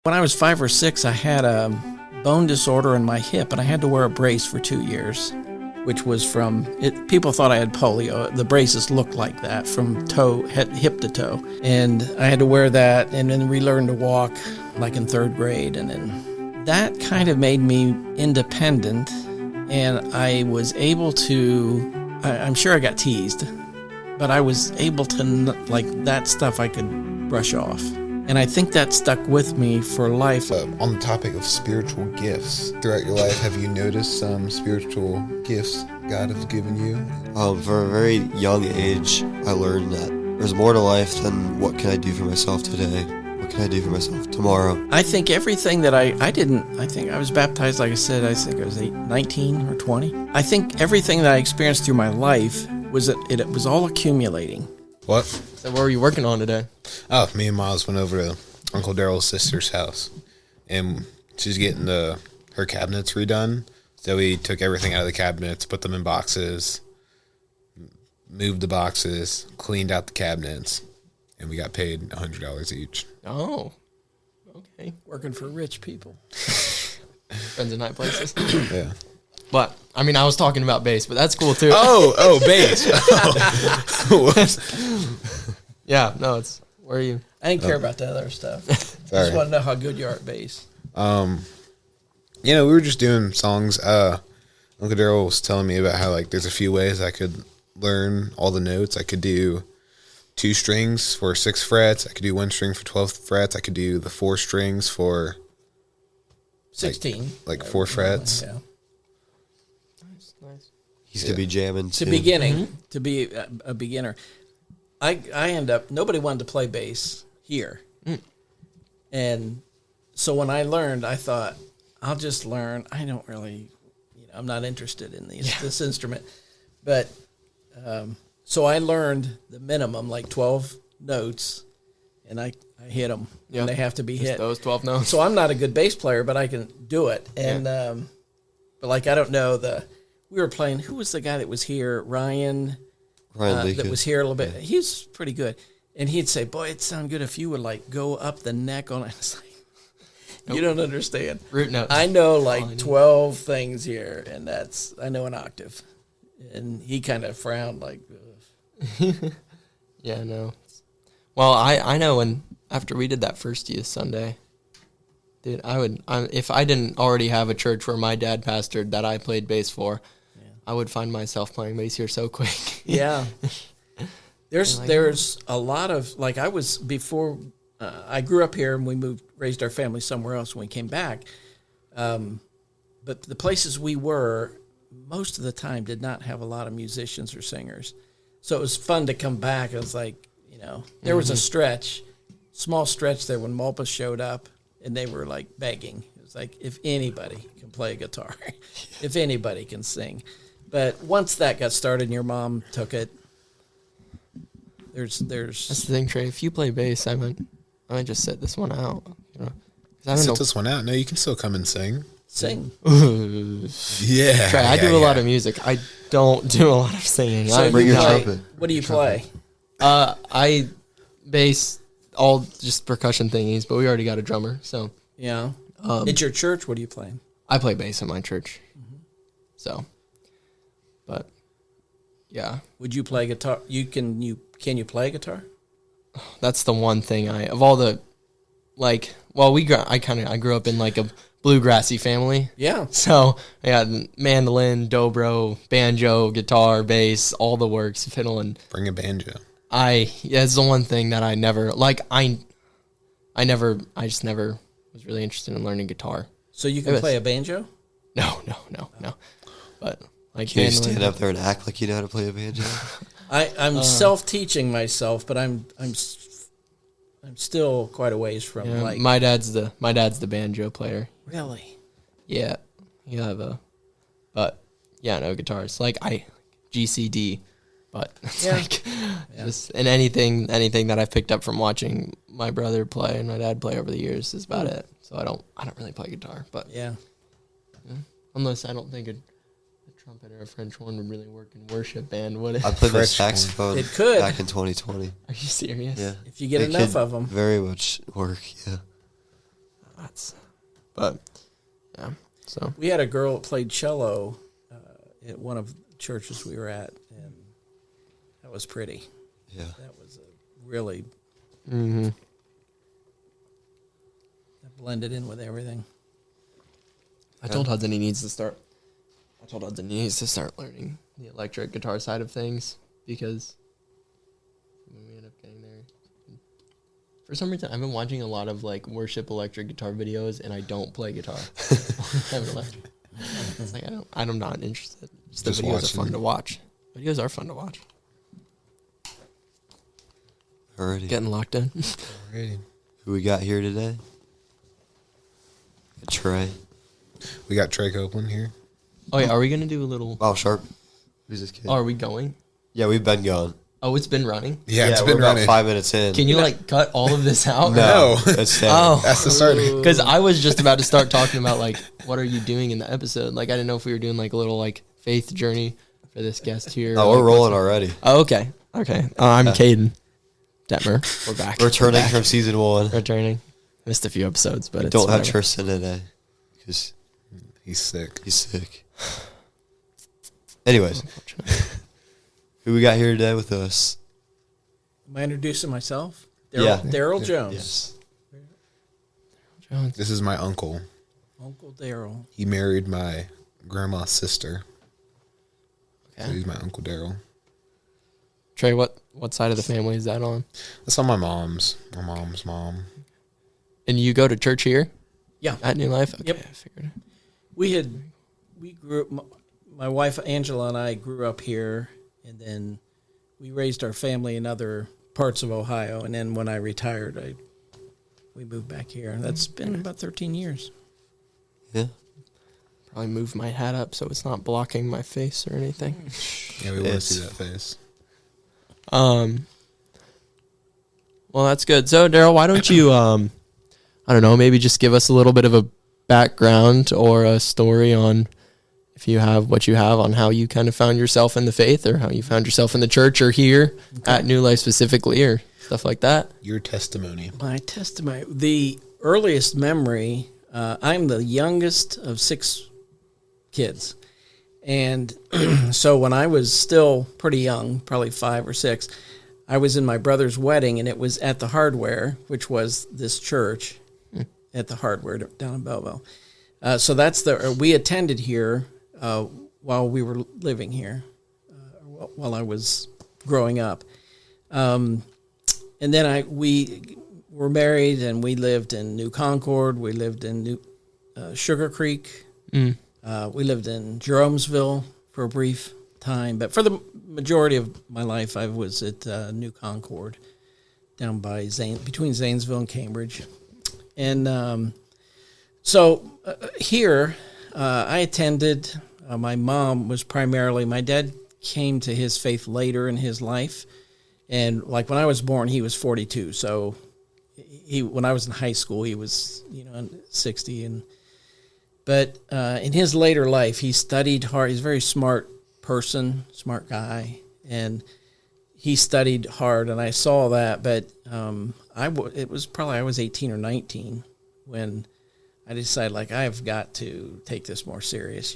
When I was 5 or 6, I had a bone disorder in my hip, and I had to wear a brace for 2 years, which was from it. People thought I had polio. The braces looked like that from hip to toe, and I had to wear that, and then relearn to walk, like in 3rd grade, and then that kind of made me independent, and I was able to. I'm sure I got teased, but I was able to, like, that stuff I could brush off. And I think that stuck with me for life. On the topic of spiritual gifts, throughout your life, have you noticed some spiritual gifts God has given you? For a very young age, I learned that there's more to life than what can I do for myself today? What can I do for myself tomorrow? I think everything that I think I was baptized, like I said, I think I was 19 or 20. I think everything that I experienced through my life it was all accumulating. What? So what were you working on today? Oh, me and Miles went over to Uncle Darryl's sister's house, and she's getting her cabinets redone. So we took everything out of the cabinets, put them in boxes, moved the boxes, cleaned out the cabinets, and we got paid $100 each. Oh, okay. Working for rich people. Friends in high places. Yeah. But, I mean, I was talking about bass, but that's cool too. Oh, bass. Yeah, no, it's, where are you? I didn't care about the other stuff. I just want to know how good you are at bass. We were just doing songs. Uncle Darryl was telling me about how, like, there's a few ways I could learn all the notes. I could do 2 strings for 6 frets. I could do 1 string for 12 frets. I could do the 4 strings for 16. Like 4 frets. Yeah. Nice. He's going to be jamming too. To be a beginner. I end up, nobody wanted to play bass here. And so when I learned, I thought, I'll just learn. I don't really, I'm not interested in this instrument. But so I learned the minimum, like 12 notes, and I hit them. Yeah. And they have to be hit. Those 12 notes. So I'm not a good bass player, but I can do it. And but like, I don't know we were playing, who was the guy that was here? Ryan that was here a little bit. Yeah. He's pretty good. And he'd say, boy, it'd sound good if you would, like, go up the neck on it. It's like, you don't understand. Root notes. I know, like, 12 things here, and I know an octave. And he kind of frowned, like, Yeah, no. Well, I know when, after we did that first youth Sunday, dude, if I didn't already have a church where my dad pastored that I played bass for, I would find myself playing bass here so quick. Yeah. There's a lot of, like, I was, before, I grew up here and we raised our family somewhere else when we came back. But the places we were, most of the time, did not have a lot of musicians or singers. So it was fun to come back. It was like, there was a small stretch there when Malpa showed up and they were, like, begging. It was like, if anybody can play a guitar, if anybody can sing. But once that got started and your mom took it, there's. That's the thing, Trey. If you play bass, I might just sit this one out. Sit this one out. No, you can still come and sing. Sing. Yeah. Trey, I do a lot of music. I don't do a lot of singing. So bring your trumpet. What do you play? I bass, all just percussion thingies, but we already got a drummer, so. Yeah. At your church, what are you playing? I play bass at my church. Mm-hmm. So. But, yeah. Would you play guitar? Can you play guitar? That's the one thing of all the, like, well, I grew up in, like, a bluegrassy family. Yeah. So, yeah, mandolin, dobro, banjo, guitar, bass, all the works, fiddle, and. Bring a banjo. It's the one thing that I never, like, I just never was really interested in learning guitar. So you can play a banjo? No. But. Can you stand up there and act like you know how to play a banjo? I'm self-teaching myself, but I'm still quite a ways from like. My dad's the banjo player. Really? Yeah, but no guitars. Like GCD, but it's just and anything that I've picked up from watching my brother play and my dad play over the years is about it. So I don't really play guitar, but unless I don't think trumpet or a French horn would really work in worship band, would it? I played the saxophone back in 2020. Are you serious? Yeah. If you get enough of them. Very much work, yeah. But yeah, so We had a girl that played cello at one of the churches we were at, and that was pretty. Yeah. That was a really mm-hmm. that blended in with everything. I told Hudson he needs to start learning the electric guitar side of things, because when we end up getting there, for some reason I've been watching a lot of like worship electric guitar videos, and I don't play guitar. It's like I'm not interested. Just the videos are fun to watch. Videos are fun to watch. Alrighty. Getting locked in. Alrighty. Who we got here today? Trey. We got Trey Copeland here. Oh yeah, are we gonna do a little? Wow, Sharp. Who's this kid? Oh, are we going? Yeah, we've been going. Oh, it's been running. Yeah, it's we're been about running. 5 minutes in. Can you like cut all of this out? No. That's sad. Oh, That's the start. because I was just about to start talking about like what are you doing in the episode. Like I didn't know if we were doing like a little like faith journey for this guest here. Oh, like, we're rolling already. Oh, okay. I'm Caden Detmer. We're back. Returning from season 1. Returning. Missed a few episodes, but it's Don't have whatever. Tristan today because He's sick. he's sick. Anyways, who we got here today with us? Am I introducing myself? Yeah. Darryl Jones. Yes. Jones. This is my uncle. Uncle Darryl. He married my grandma's sister. So Okay. he's my Uncle Darryl. Trey, what side of the family is that on? That's on my mom's. My mom's mom. And you go to church here Yeah. at New Life? Okay, Yep. I figured. We grew up, my wife Angela and I grew up here, and then we raised our family in other parts of Ohio, and then when I retired, we moved back here. That's been about 13 years. Yeah. Probably move my hat up so it's not blocking my face or anything. Yeah, we want to It's- see that face. Well, that's good. So, Darryl, why don't you, I don't know, maybe just give us a little bit of a background or a story on, if you have what you have, on how you kind of found yourself in the faith, or how you found yourself in the church or here at New Life specifically, or stuff like that. Your testimony. My testimony, the earliest memory, I'm the youngest of 6 kids. And so when I was still pretty young, probably 5 or 6, I was in my brother's wedding, and it was at the Hardware, which was this church at the Hardware down in Belleville. So we attended here while we were living here, while I was growing up. And then we were married, and we lived in New Concord. We lived in Sugar Creek. We lived in Jeromesville for a brief time, but for the majority of my life, I was at New Concord, down by between Zanesville and Cambridge. And so here, I attended. My mom was primarily. My dad came to his faith later in his life, and like when I was born, he was 42. So when I was in high school, he was 60 But in his later life, he studied hard. He's a very smart person, smart guy, and he studied hard, and I saw that. But it was probably I was 18 or 19 when I decided, like, I've got to take this more serious,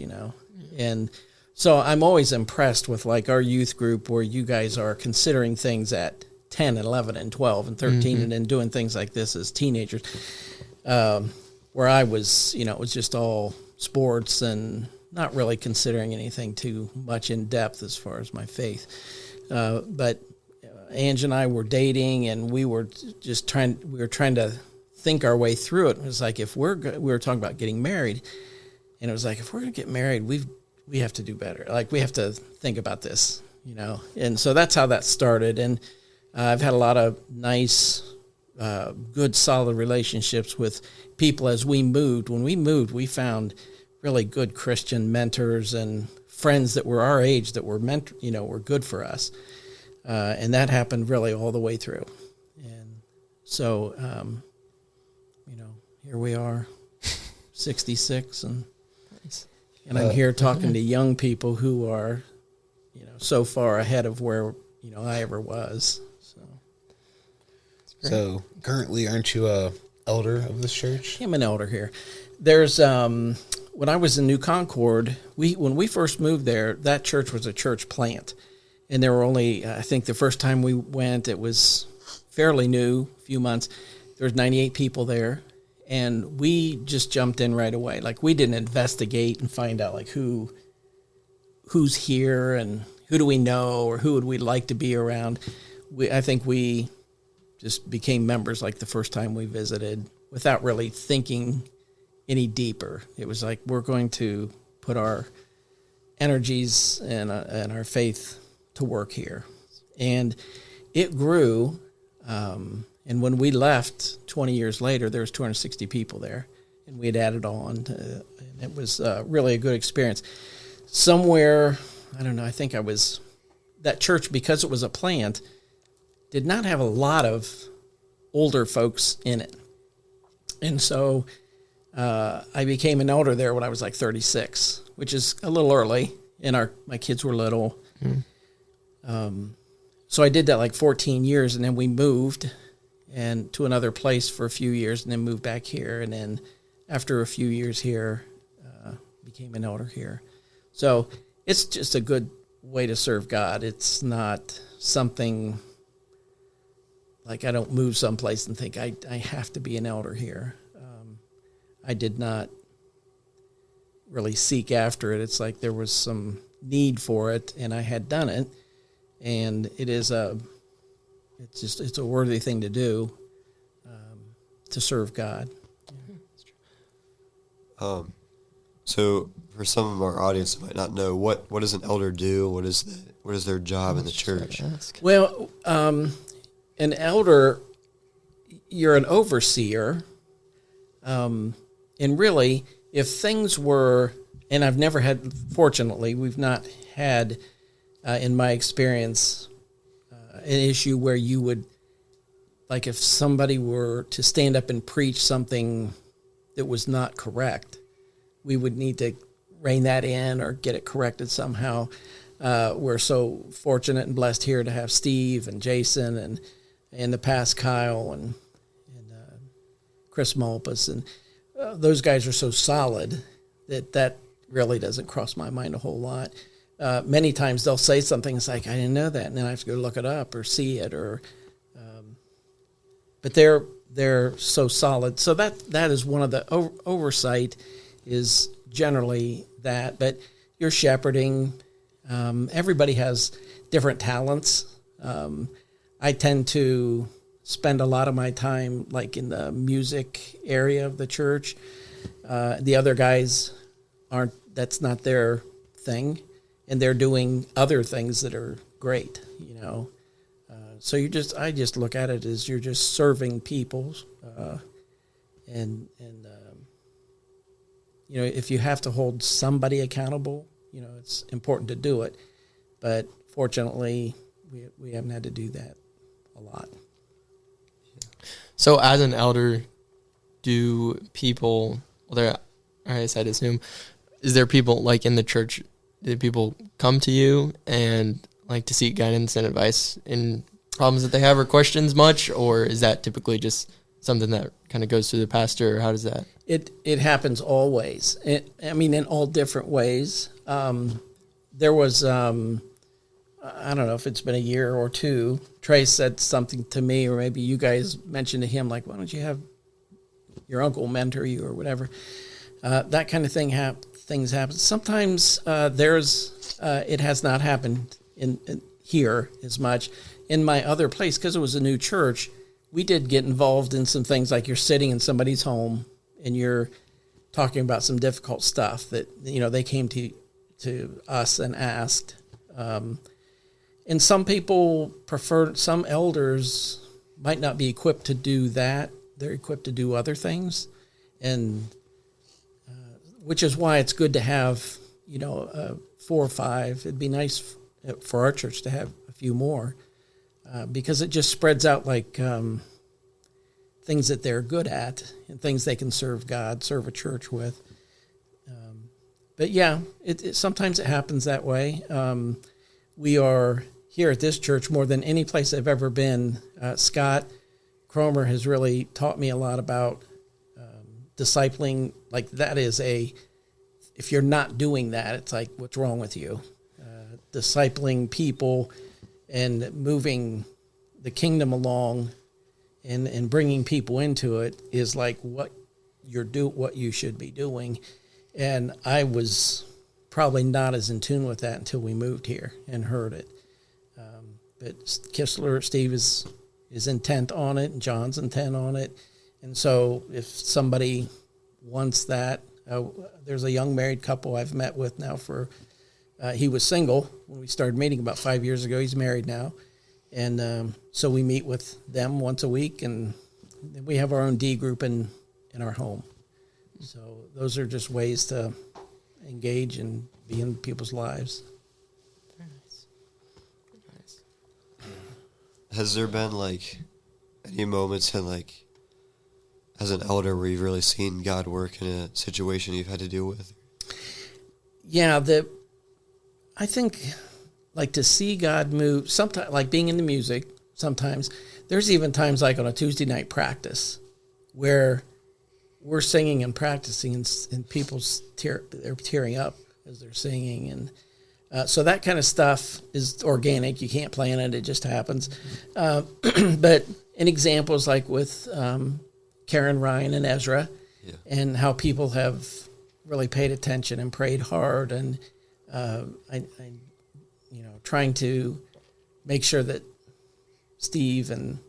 And so I'm always impressed with, like, our youth group where you guys are considering things at 10, 11, and 12, and 13, and then doing things like this as teenagers. Where I was, it was just all sports and not really considering anything too much in depth as far as my faith. But Ange and I were dating, and we were trying to think our way through it. It was like, we were talking about getting married, and it was like, if we're going to get married, we have to do better. Like, we have to think about this, And so that's how that started. And I've had a lot of nice, good, solid relationships with people as we moved. When we moved, we found really good Christian mentors and friends that were our age that were were good for us. And that happened really all the way through. And so, here we are, 66, and I'm here talking to young people who are, so far ahead of where, I ever was. So currently, aren't you a elder of this church? I'm an elder here. There's when I was in New Concord, when we first moved there, that church was a church plant, and there were only I think the first time we went, it was fairly new, a few months. There was 98 people there, and we just jumped in right away. Like, we didn't investigate and find out like who's here and who do we know or who would we like to be around. I think we just became members like the first time we visited without really thinking any deeper. It was like, we're going to put our energies and our faith to work here. And it grew. And when we left 20 years later, there was 260 people there, and we had added on. And it was really a good experience. Somewhere, I don't know, I think that church, because it was a plant, did not have a lot of older folks in it. And so I became an elder there when I was like 36, which is a little early, and my kids were little. So I did that like 14 years, and then we moved and to another place for a few years, and then moved back here. And then after a few years here, became an elder here. So it's just a good way to serve God. It's not something like I don't move someplace and think I have to be an elder here. I did not really seek after it. It's like there was some need for it, and I had done it, and it's a worthy thing to do, to serve God. So for some of our audience that might not know, what does an elder do? What is their job in the church? Well, an elder, you're an overseer, and really, if things were, and I've never had, fortunately, we've not had, in my experience, an issue where you would, like if somebody were to stand up and preach something that was not correct, we would need to rein that in or get it corrected somehow. We're so fortunate and blessed here to have Steve and Jason and in the past Kyle and Chris Malpas, and those guys are so solid that really doesn't cross my mind a whole lot. Many times they'll say something, it's like, I didn't know that, and then I have to go look it up or see it, but they're so solid. So that is one of the oversight is generally that, but you're shepherding. Everybody has different talents. I tend to spend a lot of my time like in the music area of the church. The other guys that's not their thing, and they're doing other things that are great, So I just look at it as you're just serving people, and if you have to hold somebody accountable, it's important to do it. But fortunately, we haven't had to do that a lot. So as an elder, do people, I assume, is there people like in the church, do people come to you and like to seek guidance and advice in problems that they have or questions much, or is that typically just something that kind of goes through the pastor, or how does that? It happens always. In all different ways. There was, I don't know if it's been a year or two, Trey said something to me, or maybe you guys mentioned to him, like, why don't you have your uncle mentor you or whatever. That kind of thing things happen. Sometimes it has not happened in here as much. In my other place, because it was a new church, we did get involved in some things like you're sitting in somebody's home and you're talking about some difficult stuff that, they came to us and asked. And some people some elders might not be equipped to do that. They're equipped to do other things. And which is why it's good to have, 4 or 5. It'd be nice for our church to have a few more. Because it just spreads out like things that they're good at and things they can serve God, serve a church with. But yeah, sometimes it happens that way. We are here at this church more than any place I've ever been. Scott, Cromer has really taught me a lot about discipling. Like that is if you're not doing that, it's like, what's wrong with you? Discipling people and moving the kingdom along and bringing people into it is like what you should be doing. And I was probably not as in tune with that until we moved here and heard it. But Steve is intent on it, and John's intent on it. And so if somebody wants that, there's a young married couple I've met with now he was single when we started meeting about 5 years ago. He's married now. And so we meet with them once a week, and we have our own D group in our home. So those are just ways to engage and be in people's lives. Very nice. Very nice. Has there been any moments in as an elder where you've really seen God work in a situation you've had to deal with? Yeah, I think to see God move, sometimes like being in the music, sometimes there's even times like on a Tuesday night practice where we're singing and practicing and they're tearing up as they're singing. And so that kind of stuff is organic. You can't plan it. It just happens. But an example is like with Karen, Ryan, and Ezra, and how people have really paid attention and prayed hard. And I trying to make sure that Steve and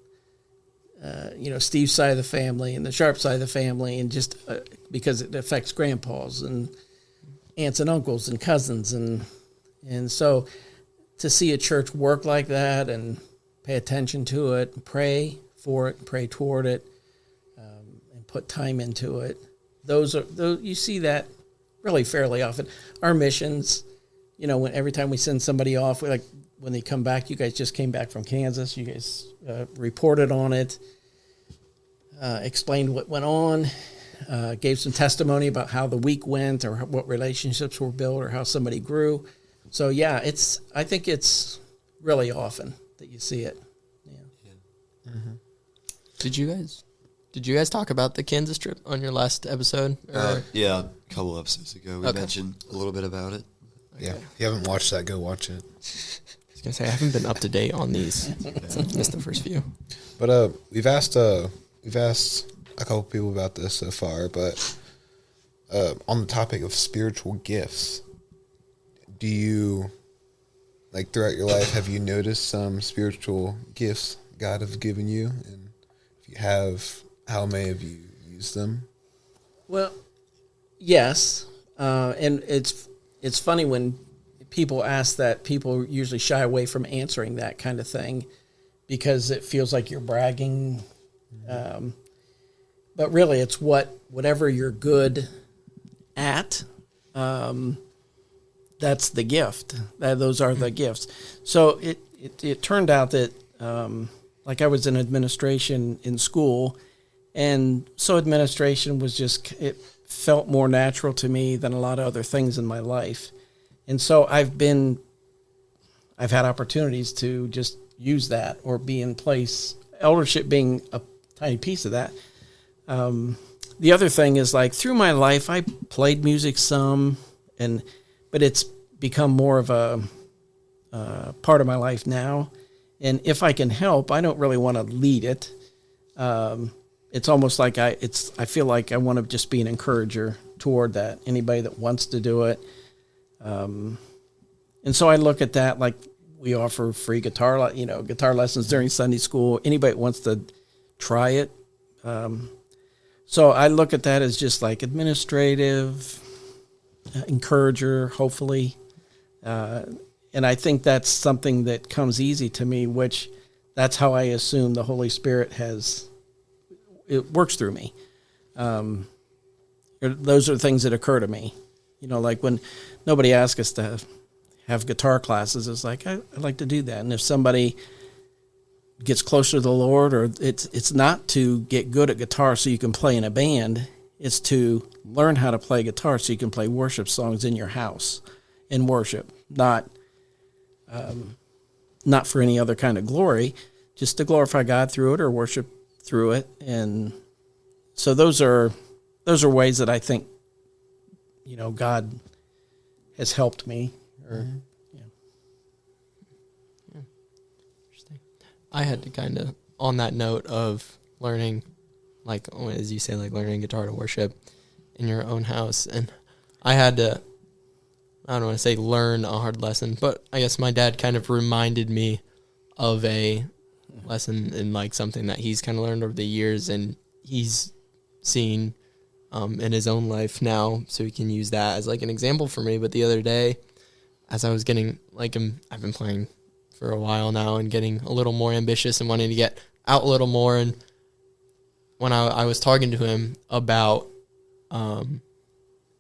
Steve's side of the family and the Sharp side of the family, and just because it affects grandpas and aunts and uncles and cousins, and so to see a church work like that and pay attention to it, pray for it, pray toward it, and put time into it. Those you see that really fairly often. Our missions, every time we send somebody off, when they come back, you guys just came back from Kansas. You guys reported on it, explained what went on, gave some testimony about how the week went or what relationships were built or how somebody grew. So, yeah, I think it's really often that you see it. Yeah. Mm-hmm. Did you guys talk about the Kansas trip on your last episode? Yeah, a couple episodes ago. We mentioned a little bit about it. Okay. Yeah, if you haven't watched that, go watch it. I was going to say, I haven't been up to date on these. I've missed the first few. But we've asked a couple people about this so far, but on the topic of spiritual gifts, do you, throughout your life, have you noticed some spiritual gifts God has given you? And if you have, how many have you used them? Well, yes, and it's funny when people ask that, people usually shy away from answering that kind of thing because it feels like you're bragging. But really, it's whatever you're good at, that's the gift. Those are the gifts. So it turned out that, I was in administration in school, and so administration was it felt more natural to me than a lot of other things in my life. And so I've had opportunities to just use that or be in place, eldership being a tiny piece of that. The other thing is through my life, I played music some, but it's become more of a part of my life now. And if I can help, I don't really want to lead it. It's almost like I feel like I want to just be an encourager toward that. Anybody that wants to do it. And so I look at that we offer free guitar lessons during Sunday school. Anybody that wants to try it. So I look at that as just administrative, encourager, hopefully. And I think that's something that comes easy to me, which that's how I assume the Holy Spirit it works through me. Those are things that occur to me. When nobody asks us to have guitar classes, it's I'd like to do that. And if somebody gets closer to the Lord, or it's not to get good at guitar so you can play in a band, it's to learn how to play guitar so you can play worship songs in your house and worship, not for any other kind of glory, just to glorify God through it or worship through it. And so those are ways that I think, God has helped me. Or Interesting. I had to kind of, on that note of learning, like, as you say, like learning guitar to worship in your own house. And I had to, I don't want to say learn a hard lesson, but I guess my dad kind of reminded me of a lesson in like something that he's kind of learned over the years, and he's seen in his own life now, so he can use that as like an example for me. But the other day, as I was getting like, I've been playing for a while now and getting a little more ambitious and wanting to get out a little more. And when I was talking to him about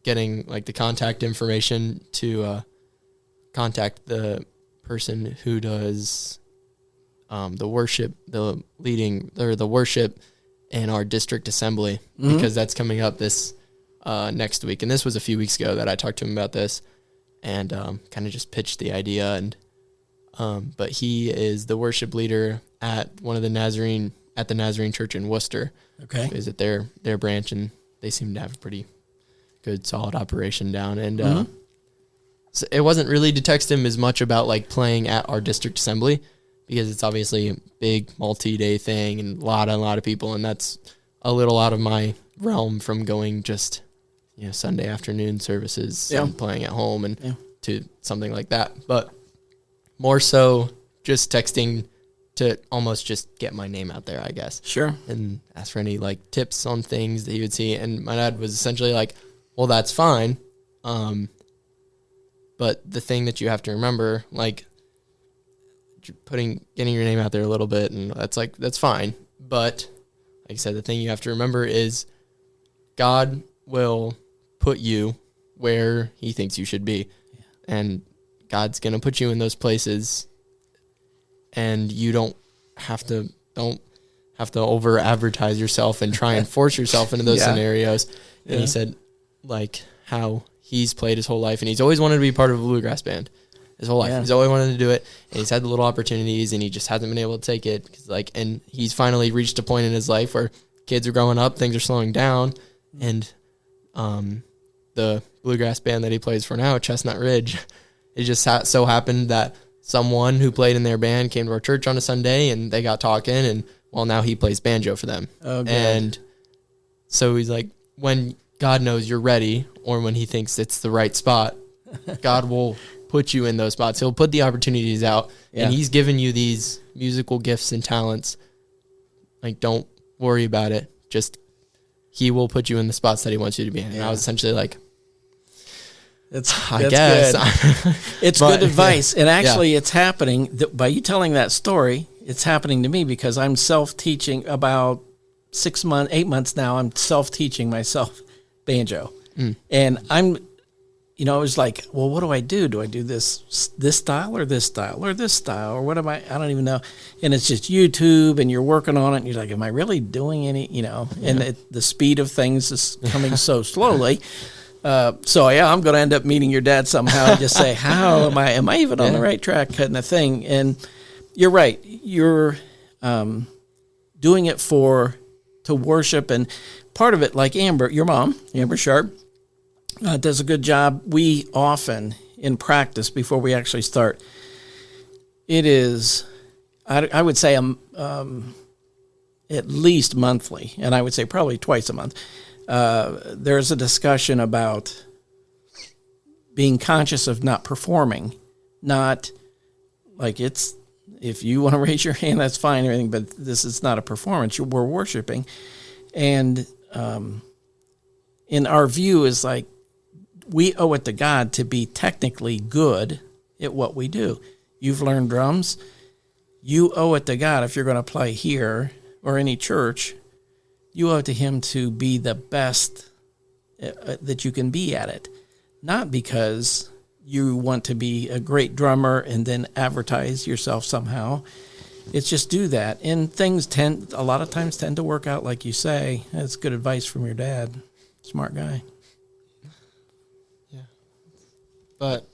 getting like the contact information to contact the person who does the worship, the worship in our district assembly, because that's coming up this next week. And this was a few weeks ago that I talked to him about this, and kind of just pitched the idea. And but he is the worship leader at one of the Nazarene Church in Worcester. Okay, is it their branch, and they seem to have a pretty good solid operation down. And so it wasn't really to text him as much about like playing at our district assembly, because it's obviously a big multi-day thing and a lot of people, and that's a little out of my realm from going just Sunday afternoon services and playing at home and to something like that. But more so just texting to almost just get my name out there, I guess. Sure. And ask for any like tips on things that he would see. And my dad was essentially like, well, that's fine. But the thing that you have to remember, like, getting your name out there a little bit, and that's fine. But like I said, the thing you have to remember is God will put you where he thinks you should be. And God's going to put you in those places, and you don't have to over advertise yourself and try and force yourself into those scenarios. And he said like how he's played his whole life, and he's always wanted to be part of a bluegrass band his whole life. Yeah. He's always wanted to do it, and he's had the little opportunities, and he just hasn't been able to take it. And he's finally reached a point in his life where kids are growing up, things are slowing down, and the bluegrass band that he plays for now, Chestnut Ridge, it just so happened that someone who played in their band came to our church on a Sunday, and they got talking, and well, now he plays banjo for them. Oh, and so he's like, when God knows you're ready, or when he thinks it's the right spot, God will put you in those spots. He'll put the opportunities out, and he's given you these musical gifts and talents. Like, don't worry about it. Just, he will put you in the spots that he wants you to be in. And I was essentially like, I guess. Good. It's good advice. And actually, it's happening. By you telling that story, it's happening to me, because I'm self-teaching about 8 months now. I'm self-teaching myself banjo. And I'm, it was like, well, what do I do? Do I do this style or this style or this style? Or what am I don't even know. And it's just YouTube, and you're working on it, and you're like, am I really doing any, and the speed of things is coming so slowly. So I'm going to end up meeting your dad somehow and just say, how am I even on the right track, kind of thing. And you're right. You're doing it to worship, and part of it, like Amber, your mom, Amber Sharp, does a good job. We often, in practice, before we actually start, it is, I would say, at least monthly, and I would say probably twice a month, there's a discussion about being conscious of not performing, not like if you want to raise your hand, that's fine, everything, but this is not a performance. We're worshiping. And in our view is like, we owe it to God to be technically good at what we do. You've learned drums. You owe it to God, if you're going to play here or any church, you owe it to him to be the best that you can be at it. Not because you want to be a great drummer and then advertise yourself somehow. It's just do that. And things a lot of times tend to work out like you say. That's good advice from your dad. Smart guy. Yeah. But,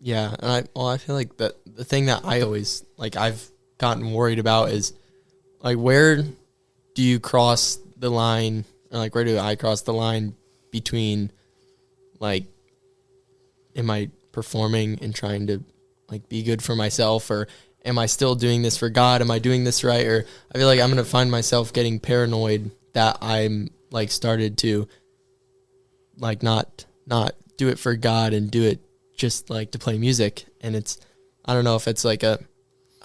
yeah. And I feel like that the thing that I always, like, I've gotten worried about is like, where do you cross the line, or like, where do I cross the line between like, am I performing and trying to like be good for myself, or am I still doing this for God? Am I doing this right? Or I feel like I'm going to find myself getting paranoid that I'm like started to like not do it for God and do it just like to play music. And it's, I don't know if it's like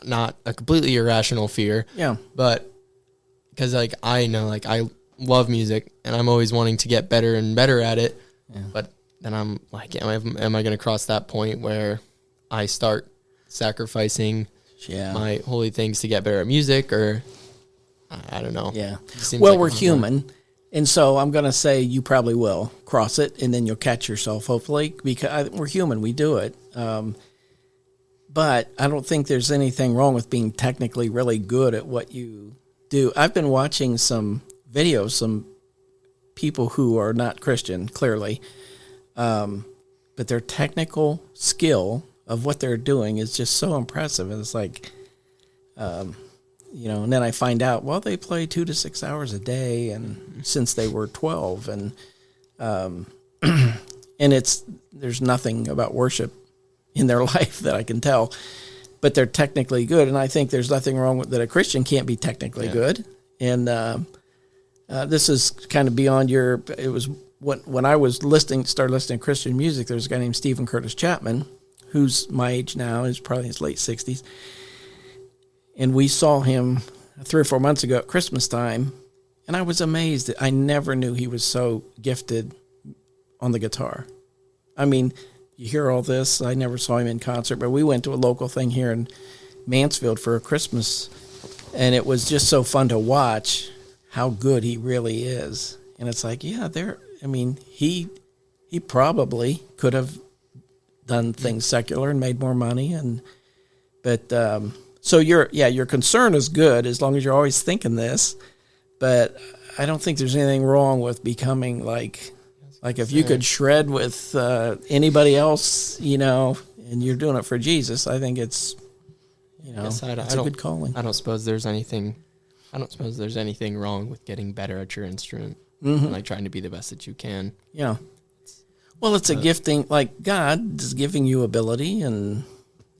not a completely irrational fear. Yeah. But because like I know like I love music and I'm always wanting to get better and better at it. Yeah. But then I'm like, am I going to cross that point where I start sacrificing my holy things to get better at music? Or I don't know. Yeah. Well, like we're human. And so I'm going to say you probably will cross it, and then you'll catch yourself, hopefully, because we're human. We do it. But I don't think there's anything wrong with being technically really good at what you do. I've been watching some videos, some people who are not Christian, clearly, but their technical skill of what they're doing is just so impressive. And it's like, and then I find out, well, they play 2 to 6 hours a day, and since they were 12, and there's nothing about worship in their life that I can tell, but they're technically good, and I think there's nothing wrong with that. A Christian can't be technically good, and this is kind of beyond your. It was when I was started listening to Christian music. There's a guy named Stephen Curtis Chapman, who's my age now. He's probably in his late 60s. And we saw him 3 or 4 months ago at Christmas time, and I was amazed. I never knew he was so gifted on the guitar. I mean, you hear all this. I never saw him in concert, but we went to a local thing here in Mansfield for a Christmas, and it was just so fun to watch how good he really is. And it's like, he probably could have done things secular and made more money, so your concern is good as long as you're always thinking this, but I don't think there's anything wrong with becoming like if you could shred with anybody else, and you're doing it for Jesus. I think it's it's a good calling. I don't suppose there's anything wrong with getting better at your instrument, like trying to be the best that you can. Yeah. Well, it's a gifting. Like God is giving you ability, and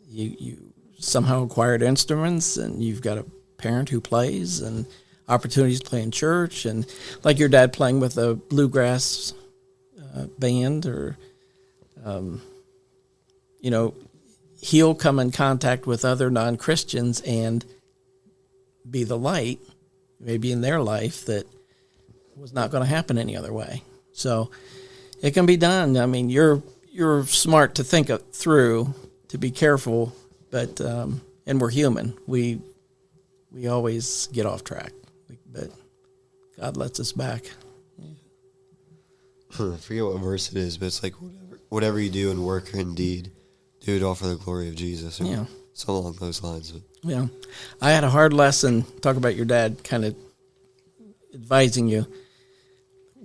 you somehow acquired instruments, and you've got a parent who plays, and opportunities to play in church, and like your dad playing with a bluegrass band, or he'll come in contact with other non-Christians and be the light maybe in their life that was not going to happen any other way. So it can be done. I mean, you're smart to think it through, to be careful. But and we're human. We always get off track, but God lets us back. I forget what verse it is, but it's like whatever you do in word or in deed, do it all for the glory of Jesus. Or something along those lines. But. Yeah, I had a hard lesson. Talk about your dad kind of advising you.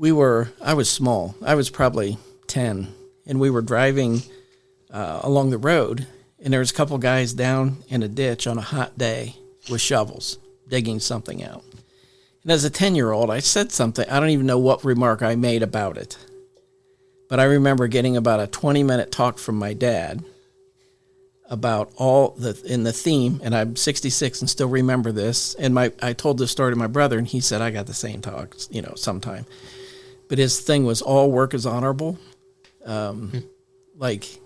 I was small. I was probably 10, and we were driving along the road. And there was a couple guys down in a ditch on a hot day with shovels, digging something out. And as a 10-year-old, I said something. I don't even know what remark I made about it. But I remember getting about a 20-minute talk from my dad about in the theme, and I'm 66 and still remember this. And I told this story to my brother, and he said, I got the same talk, sometime. But his thing was all work is honorable. Like,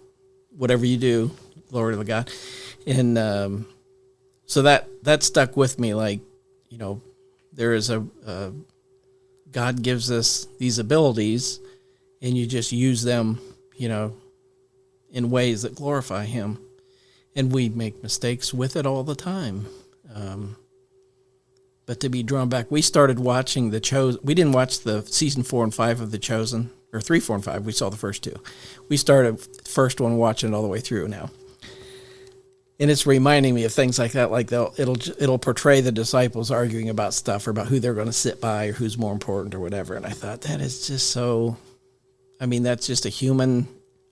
whatever you do, glory to God. And so that stuck with me. Like, there is God gives us these abilities, and you just use them, in ways that glorify Him. And we make mistakes with it all the time. But to be drawn back, we started watching The Chosen. We didn't watch the season 4 and 5 of The Chosen, or 3, 4, and 5. We saw the first 2. We started the first one, watching it all the way through now. And it's reminding me of things like that. Like it'll portray the disciples arguing about stuff, or about who they're going to sit by, or who's more important, or whatever. And I thought, that is just so. I mean, that's just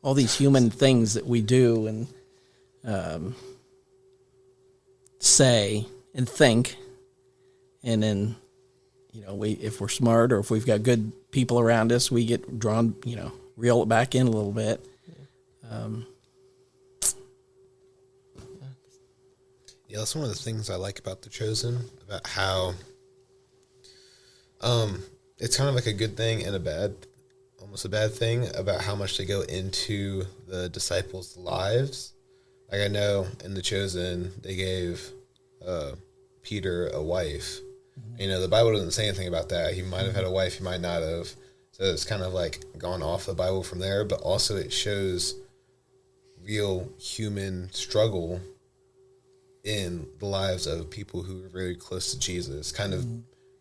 all these human things that we do, and say and think, and then, if we're smart or if we've got good people around us, we get drawn, reel it back in a little bit. Yeah, that's one of the things I like about The Chosen, about how it's kind of like a good thing and almost a bad thing, about how much they go into the disciples' lives. Like, I know in The Chosen, they gave Peter a wife. The Bible doesn't say anything about that. He might have had a wife, he might not have. So it's kind of like gone off the Bible from there, but also it shows real human struggle in the lives of people who are very close to Jesus, kind of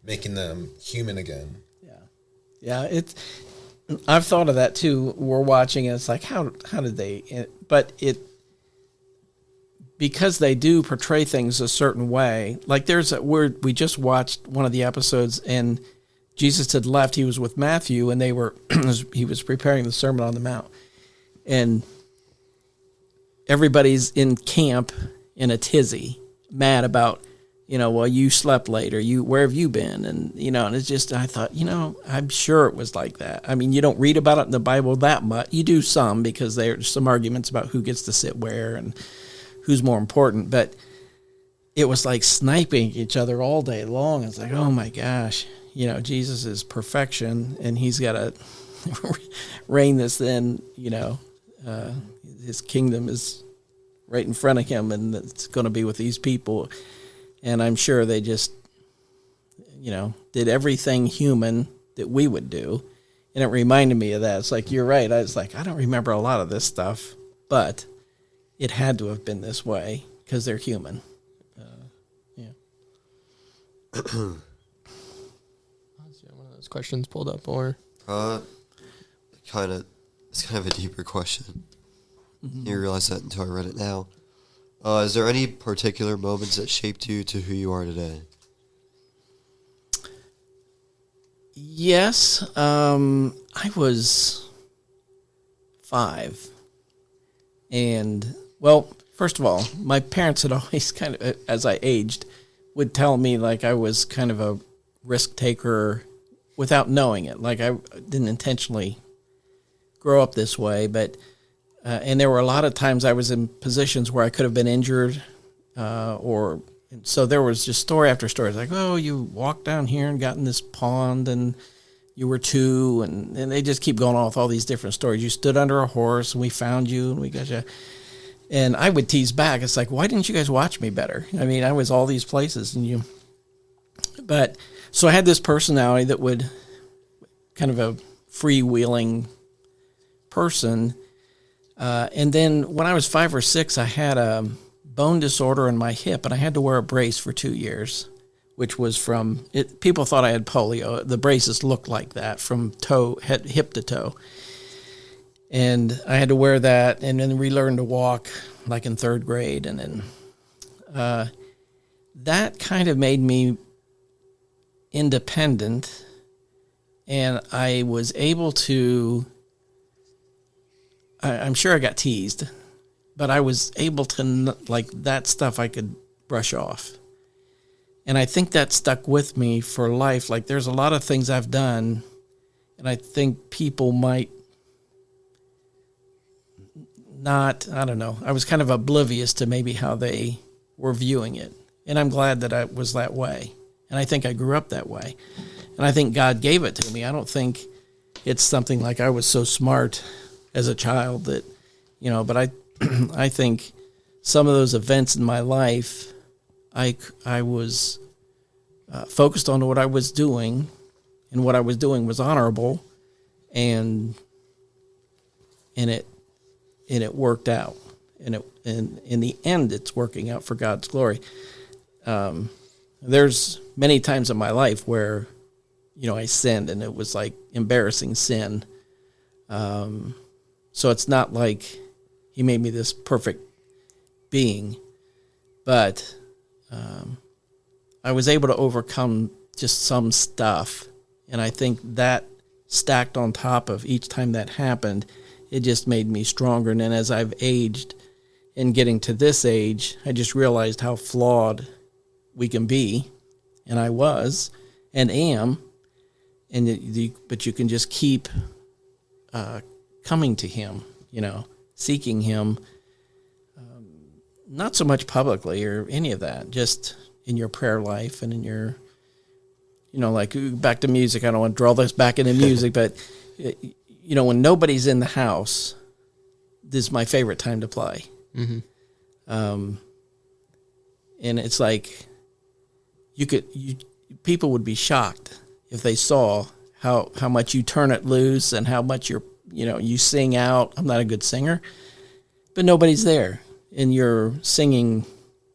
making them human again. Yeah, I've thought of that too. We're watching and it's like, how did they, but because they do portray things a certain way. Like we just watched one of the episodes and Jesus had left. He was with Matthew and he was preparing the Sermon on the Mount, and everybody's in camp in a tizzy, mad about, well, you slept late, or where have you been? And, and it's just, I thought, I'm sure it was like that. I mean, you don't read about it in the Bible that much. You do some, because there's some arguments about who gets to sit where and who's more important. But it was like sniping each other all day long. It's like, oh my gosh, Jesus is perfection and he's got to rein this in, his kingdom is right in front of him, and it's going to be with these people. And I'm sure they just, did everything human that we would do. And it reminded me of that. It's like, you're right. I was like, I don't remember a lot of this stuff, but it had to have been this way because they're human. Let's see, one of those questions pulled up, or it's kind of a deeper question. You realize that until I read it now. Is there any particular moments that shaped you to who you are today? Yes. I was 5. And, well, first of all, my parents had always kind of, as I aged, would tell me like I was kind of a risk taker without knowing it. Like I didn't intentionally grow up this way, but and there were a lot of times I was in positions where I could have been injured, so there was just story after story. It's like, oh, you walked down here and got in this pond and you were 2, and they just keep going on with all these different stories. You stood under a horse and we found you and we got you. And I would tease back. It's like, why didn't you guys watch me better? I mean, I was all these places but so I had this personality that would kind of a freewheeling person. And then when I was 5 or 6, I had a bone disorder in my hip, and I had to wear a brace for 2 years, which was from it. People thought I had polio. The braces looked like that from hip to toe. And I had to wear that and then relearn to walk like in 3rd grade. And then that kind of made me independent, and I was able to, I'm sure I got teased, but I was able to, like, that stuff I could brush off. And I think that stuck with me for life. Like, there's a lot of things I've done, and I think people might not, I don't know. I was kind of oblivious to maybe how they were viewing it. And I'm glad that I was that way. And I think I grew up that way. And I think God gave it to me. I don't think it's something like I was so smart as a child that, but I think some of those events in my life, I was focused on what I was doing, and what I was doing was honorable, and it worked out, and in the end, it's working out for God's glory. There's many times in my life where, I sinned, and it was like embarrassing sin. So it's not like he made me this perfect being, but I was able to overcome just some stuff. And I think that stacked on top of each time that happened, it just made me stronger. And then as I've aged And getting to this age, I just realized how flawed we can be, and I was and am, but you can just keep coming to him, seeking him, not so much publicly or any of that, just in your prayer life and in your, like back to music. I don't want to draw this back into music, but, when nobody's in the house, this is my favorite time to play. Mm-hmm. And it's like people would be shocked if they saw how much you turn it loose and how much you sing out. I'm not a good singer, but nobody's there, and you're singing,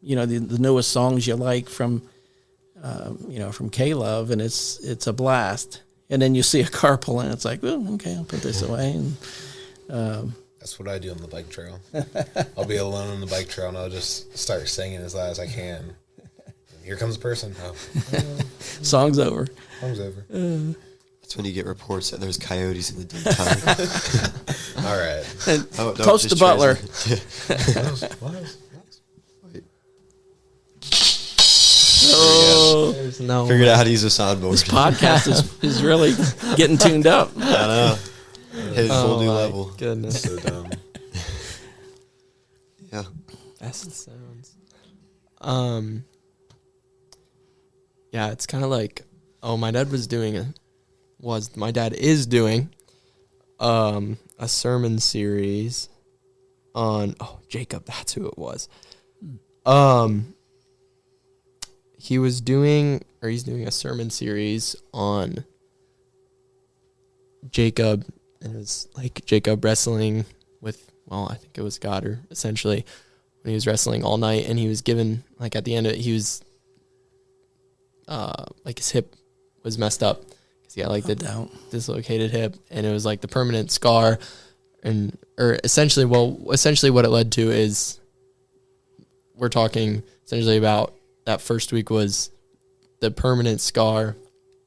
the newest songs you like from K-Love, and it's a blast. And then you see a car pulling, it's like, oh, okay, I'll put this away. And that's what I do on the bike trail. I'll be alone on the bike trail, and I'll just start singing as loud as I can. And here comes a person. Oh. Song's over. Song's over. That's when you get reports that there's coyotes in the daytime. All right. And toast the butler. Wait. Oh, There's no. Figured out how to use a soundboard. this podcast is really getting tuned up. I know. Hit a whole new my level. Goodness. So dumb. Yeah. Best sounds. Yeah, it's kind of like, my dad is doing a sermon series on Jacob. That's who it was. He's doing a sermon series on Jacob, and it was like Jacob wrestling with, I think it was God, or essentially when he was wrestling all night, and he was given, like at the end of it, he was like his hip was messed up because he had like the dislocated hip, and it was like the permanent scar, or essentially what it led to is, we're talking essentially about that first week was the permanent scar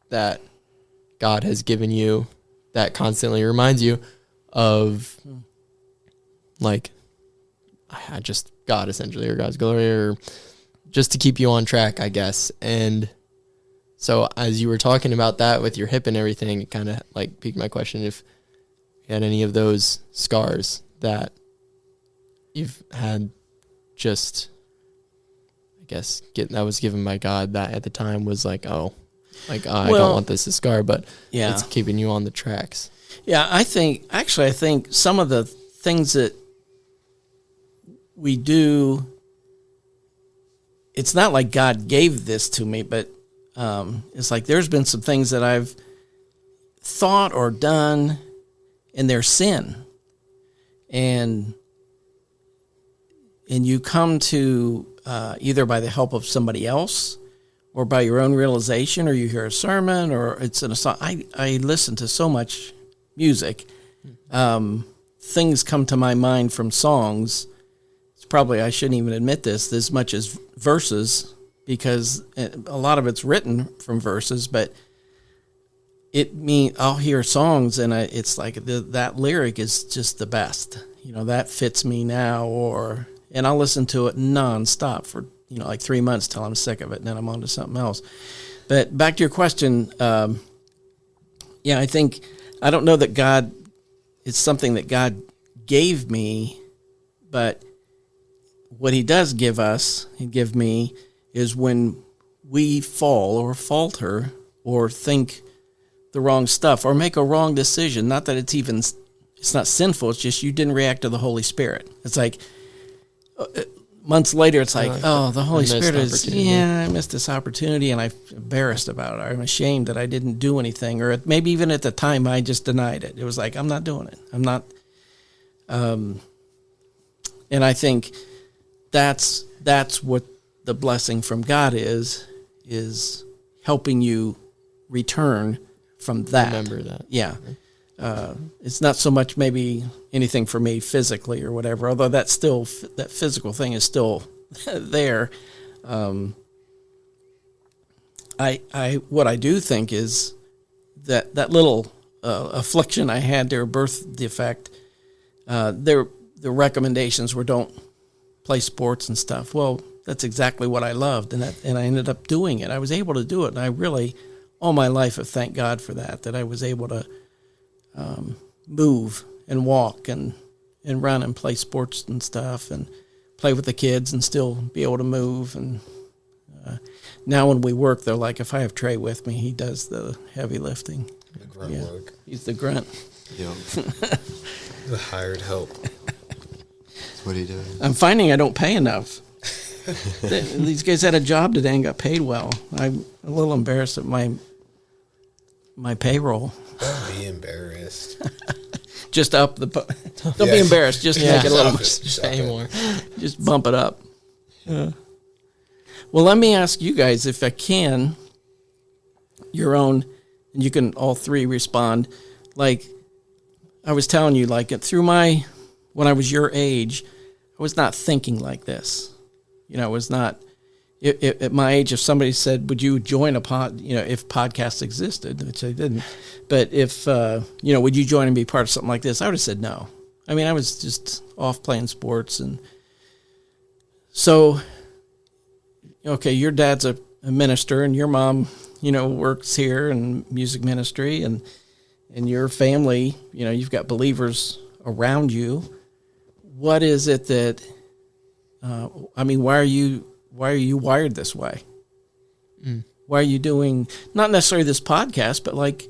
that God has given you that constantly reminds you of like just God, essentially, or God's glory, or just to keep you on track, I guess. And so as you were talking about that with your hip and everything, it kind of like piqued my question if you had any of those scars that you've had, just, I guess, that was given by God, that at the time was like, I don't want this to scar, but it's keeping you on the tracks. Yeah, I think some of the things that we do, it's not like God gave this to me, but it's like there's been some things that I've thought or done, and they're sin. And you come to either by the help of somebody else or by your own realization, or you hear a sermon, or it's in a song. I listen to so much music. Things come to my mind from songs. It's probably, I shouldn't even admit this, as much as verses, because a lot of it's written from verses, but I'll hear songs and it's like that lyric is just the best. That fits me now, and I'll listen to it nonstop for, like 3 months till I'm sick of it, and then I'm on to something else. But back to your question, I don't know that it's something that God gave me, but what he does give me is when we fall or falter or think the wrong stuff or make a wrong decision. Not that it's not sinful, it's just you didn't react to the Holy Spirit. It's like months later, it's like, the Holy Spirit I missed this opportunity, and I'm embarrassed about it. I'm ashamed that I didn't do anything, or maybe even at the time I just denied it. It was like, I'm not doing it. I'm not. And I think that's what the blessing from God is helping you return from that. Remember that. Yeah. It's not so much maybe anything for me physically or whatever, although that physical thing is still there. What I do think is that little affliction I had, their birth defect, the recommendations were don't play sports and stuff. Well, that's exactly what I loved, and I ended up doing it. I was able to do it, and I really, all my life, have thanked God for that I was able to move and walk and run and play sports and stuff and play with the kids and still be able to move. And now when we work, they're like, if I have Trey with me, he does the heavy lifting. The grunt work. He's the grunt. Yeah. The hired help. What are you doing? I'm finding I don't pay enough. These guys had a job today and got paid well. I'm a little embarrassed at my payroll. Don't be embarrassed. Just up the... Don't be embarrassed. Just make it a little... Just Pay more. Just bump it up. Well, let me ask you guys, if I can, your own, and you can all three respond. Like, I was telling you, like, when I was your age, I was not thinking like this. You know, it was not... At my age, if somebody said, would you join a pod, if podcasts existed, which I didn't, but if, would you join and be part of something like this? I would have said no. I mean, I was just off playing sports. And so, okay, your dad's a minister and your mom, works here in music ministry and your family, you've got believers around you. What is it that, why are you wired this way? Why are you doing not necessarily this podcast, but like,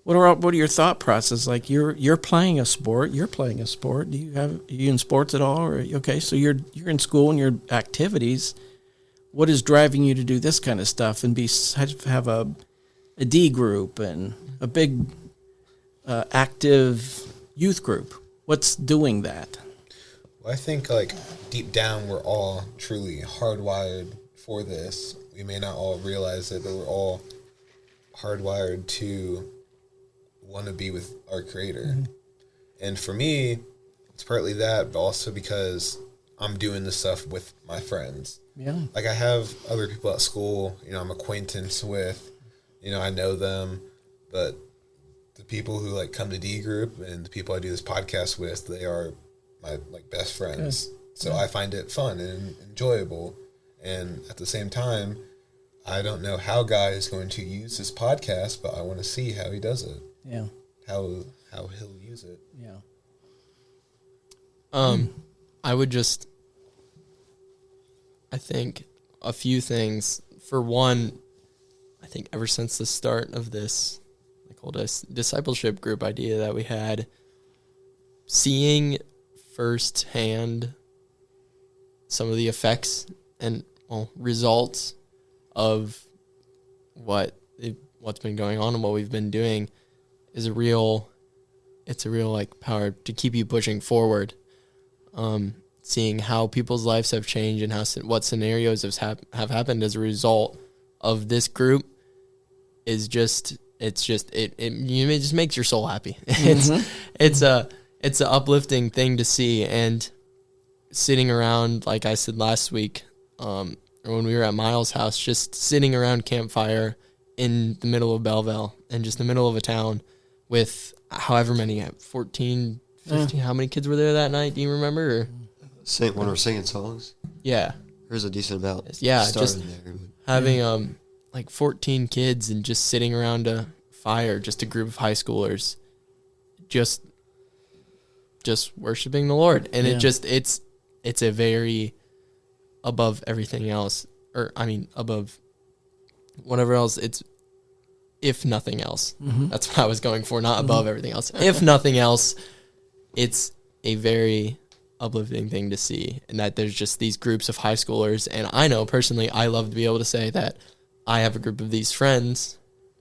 what are your thought process? Like you're playing a sport. You're playing a sport. Are you in sports at all? Or okay, so you're in school and your activities. What is driving you to do this kind of stuff and have a D group and a big active youth group? What's doing that? Well, I think like deep down we're all truly hardwired for this. We may not all realize it, but we're all hardwired to want to be with our Creator. Mm-hmm. And for me, it's partly that, but also because I'm doing this stuff with my friends. Yeah. Like I have other people at school, I'm acquaintance with, I know them, but the people who like come to D group and the people I do this podcast with, they are my like best friends. Good. So I find it fun and enjoyable. And at the same time, I don't know how God is going to use this podcast, but I want to see how he does it. Yeah. How he'll use it. Yeah. I think a few things. For one, I think ever since the start of this, I called us discipleship group idea that we had, seeing firsthand some of the effects and results of what's been going on and what we've been doing is a real like power to keep you pushing forward. Seeing how people's lives have changed and what scenarios have happened as a result of this group is it just makes your soul happy. Mm-hmm. It's an uplifting thing to see. And sitting around, like I said last week, or when we were at Miles' house, just sitting around campfire in the middle of Belleville and just the middle of a town with however many, 14, 15, how many kids were there that night? Do you remember? Or? When we're singing songs? Yeah. There's a decent amount. Yeah, just there, having like 14 kids and just sitting around a fire, just a group of high schoolers, just worshiping the Lord. And it's a very above everything else, above whatever else. It's, if nothing else, that's what I was going for, not above everything else. If nothing else, it's a very uplifting thing to see, and that there's just these groups of high schoolers. And I know personally, I love to be able to say that I have a group of these friends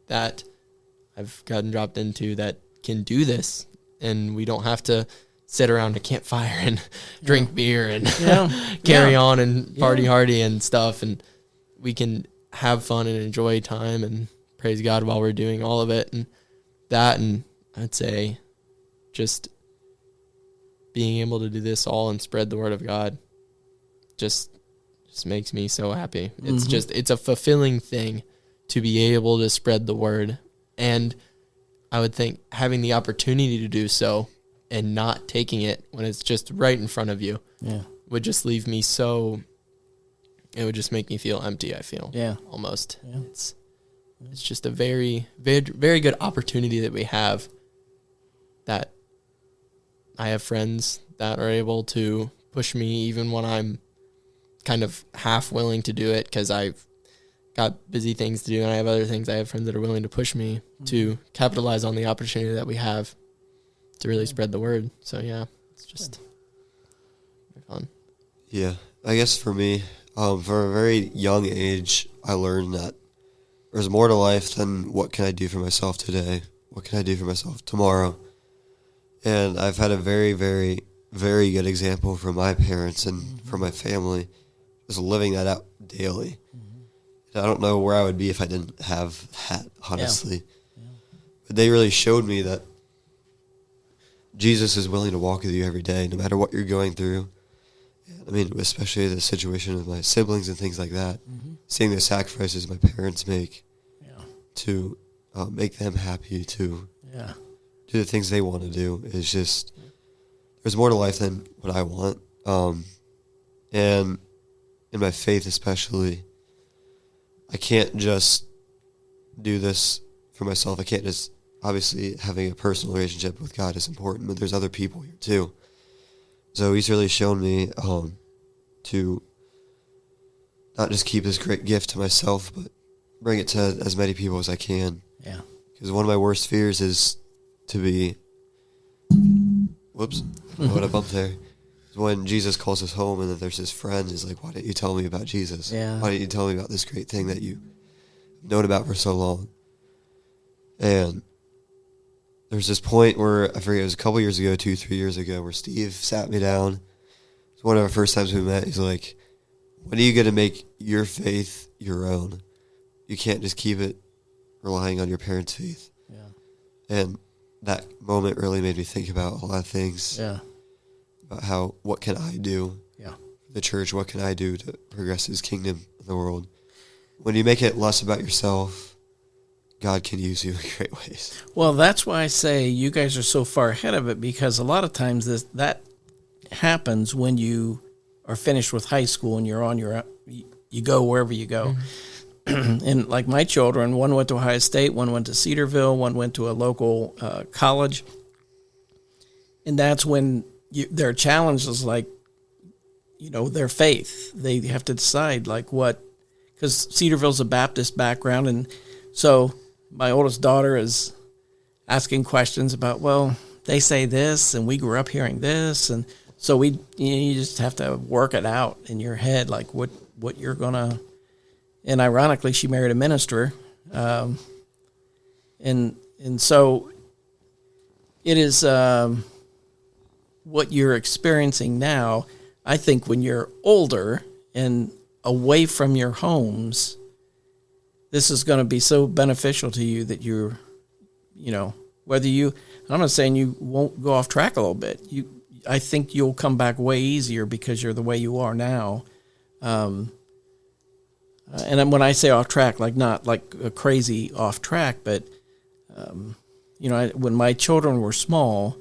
that I've gotten dropped into that can do this, and we don't have to sit around a campfire and drink beer and carry on and party hardy and stuff, and we can have fun and enjoy time and praise God while we're doing all of it. And I'd say just being able to do this all and spread the word of God just makes me so happy. It's a fulfilling thing to be able to spread the word. And I would think having the opportunity to do so and not taking it when it's just right in front of you would just leave me so. It would just make me feel empty. I feel almost. Yeah. It's just a very, very, very good opportunity that we have. That I have friends that are able to push me even when I'm kind of half willing to do it because I've got busy things to do and I have other things. I have friends that are willing to push me to capitalize on the opportunity that we have to really spread the word. So yeah, it's just very fun. Yeah, I guess for me, for a very young age, I learned that there's more to life than what can I do for myself today? What can I do for myself tomorrow? And I've had a very, very, very good example from my parents and from my family, just living that out daily. I don't know where I would be if I didn't have that, honestly. Yeah. But they really showed me that Jesus is willing to walk with you every day, no matter what you're going through. I mean, especially the situation with my siblings and things like that, seeing the sacrifices my parents make to make them happy, to do the things they want to do, is just, there's more to life than what I want. And in my faith especially, I can't just do this for myself. I can't just, obviously having a personal relationship with God is important, but there's other people here too. So he's really shown me to not just keep this great gift to myself, but bring it to as many people as I can. Yeah. Because one of my worst fears is to be, whoops, what I bumped there. When Jesus calls us home and then there's his friend who's like, why didn't you tell me about Jesus? Yeah. Why didn't you tell me about this great thing that you've known about for so long? And there's this point where, I forget, it was a couple years ago, 2-3 years ago, where Steve sat me down. It's one of our first times we met. He's like, when are you going to make your faith your own? You can't just keep it relying on your parents' faith. Yeah. And that moment really made me think about a lot of things. Yeah. About what can I do? Yeah. The church, what can I do to progress his kingdom in the world? When you make it less about yourself, God can use you in great ways. Well, that's why I say you guys are so far ahead of it, because a lot of times that happens when you are finished with high school and you're on you go wherever you go. And like my children, one went to Ohio State, one went to Cedarville, one went to a local college. And that's when their challenge is like, their faith. They have to decide like what, because Cedarville's a Baptist background. And so my oldest daughter is asking questions about, well, they say this and we grew up hearing this. And so you just have to work it out in your head, like what you're going to, and ironically, she married a minister. And so it is, what you're experiencing now. I think when you're older and away from your homes, this is going to be so beneficial to you that you're, whether you, I'm not saying you won't go off track a little bit. I think you'll come back way easier because you're the way you are now. And then when I say off track, like not like a crazy off track, but, when my children were small,